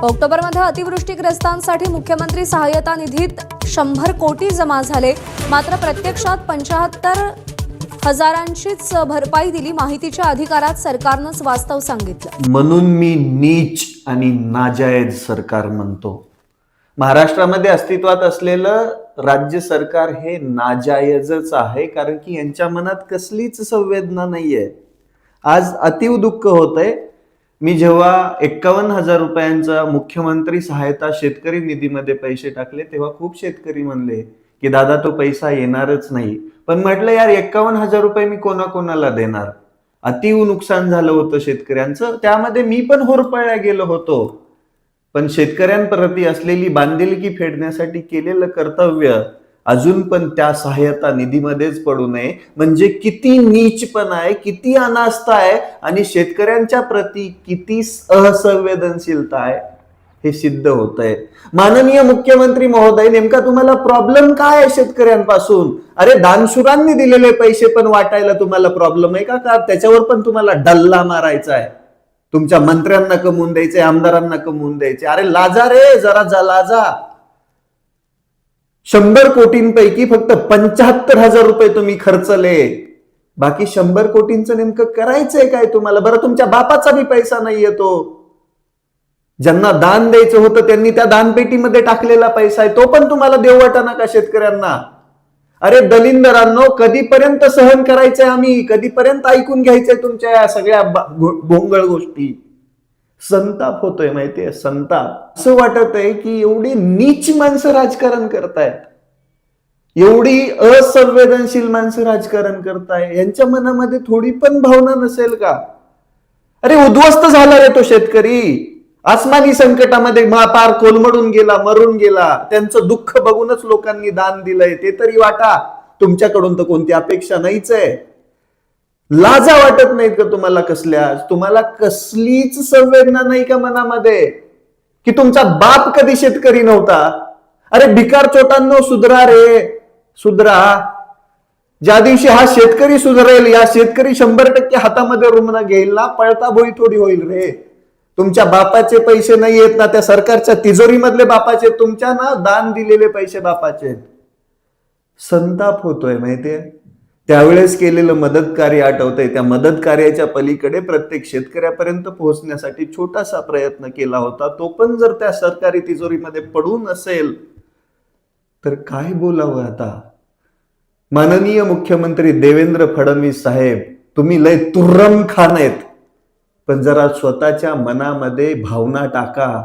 ऑक्टोबरमध्ये अतिवृष्टीग्रस्तांसाठी मुख्यमंत्री सहाय्यता निधीत 100 कोटी जमा झाले, मात्र प्रत्यक्षात 75,000ंचीच भरपाई दिली. माहितीच्या अधिकारात सरकारनंच वास्तव सांगितलं. म्हणून मी नीच आणि नाजायज सरकार म्हणतो. महाराष्ट्रामध्ये अस्तित्वात असलेलं राज्य सरकार हे नाजायजच आहे, कारण की यांच्या मनात कसलीच संवेदना नाहीये. आज अतीव दुःख होतंय. मी जेव्हा 51,000 रुपयांचा मुख्यमंत्री सहायता शेतकरी निधीमध्ये पैसे टाकले, तेव्हा खूप शेतकरी म्हणले की दादा तो पैसा येणारच नाही. पण म्हटलं यार 51,000 रुपये मी कोणाकोणाला देणार. अतीव नुकसान झालं होतं शेतकऱ्यांचं, त्यामध्ये मी पण होरपळल्या गेलो होतो. पण शेतकऱ्यांप्रती असलेली बांधिलकी फेडण्यासाठी केलेलं कर्तव्य अजून पण त्या सहायता निधीमध्येच पडू नये. म्हणजे किती नीचपणा आहे, किती अनास्था आहे आणि शेतकऱ्यांच्या प्रती किती असंवेदनशीलता आहे हे सिद्ध होत आहे. माननीय मुख्यमंत्री महोदय, नेमका तुम्हाला प्रॉब्लेम काय आहे शेतकऱ्यांपासून? अरे दानशूरांनी दिलेले पैसे पण वाटायला तुम्हाला प्रॉब्लेम आहे का? त्याच्यावर पण तुम्हाला डल्ला मारायचा आहे? तुमच्या मंत्र्यांना कमवून द्यायचे, आमदारांना कमवून द्यायचे? अरे लाजा रे, जरा लाजा. 100 कोटींपैकी फक्त 75,000 रुपये तुम्ही खर्चले. बाकी 100 कोटींचं नेमकं करायचंय काय तुम्हाला? बरं, तुमच्या बापाचा बी पैसा नाही येतो. ज्यांना दान द्यायचं होतं त्यांनी त्या दानपेटीमध्ये टाकलेला पैसा आहे, तो पण तुम्हाला देऊ वाटाना का शेतकऱ्यांना? अरे दलिंदरांनो, कधीपर्यंत सहन करायचंय आम्ही? कधीपर्यंत ऐकून घ्यायचंय तुमच्या या सगळ्या भोंगळ गोष्टी? संताप होतोय माहितीये, संताप. असं वाटत आहे की एवढी नीच माणसं राजकारण करतायत, एवढी असंवेदनशील माणसं राजकारण करताय. यांच्या मनामध्ये थोडी पण भावना नसेल का? अरे उद्ध्वस्त झाला रे तो शेतकरी. आसमानी संकटामध्ये पार कोलमडून गेला, मरून गेला. त्यांचं दुःख बघूनच लोकांनी दान दिलंय, ते तरी वाटा. तुमच्याकडून तर कोणती अपेक्षा नाहीच आहे. लाजा वाटत नाहीत का तुम्हाला कसल्या? तुम्हाला कसलीच संवेदना नाही का मनामध्ये की तुमचा बाप कधी शेतकरी नव्हता? अरे भिकार चोटांनो, सुधरा रे, सुधरा. ज्या दिवशी हा शेतकरी सुधरेल, या शेतकरी 100% हातामध्ये रुग्ण घेईल ना, पळता बोई थोडी होईल रे. तुमच्या बापाचे पैसे नाही येत ना, त्या सरकारच्या तिजोरीमधले बापाचे, तुमच्या ना दान दिलेले पैसे बापाचे. संताप होतोय माहितीये. त्यावेळेस केलेलं मदत कार्य आठवतंय. त्या मदत कार्याच्या पलीकडे प्रत्येक शेतकऱ्यापर्यंत पोहोचण्यासाठी छोटासा प्रयत्न केला होता. तो पण जर त्या सरकारी तिजोरीमध्ये पडून असेल तर काय बोलावं आता? माननीय मुख्यमंत्री देवेंद्र फडणवीस साहेब, तुम्ही लय तुर्रम खान आहेत, पण जरा स्वतःच्या मनामध्ये भावना टाका.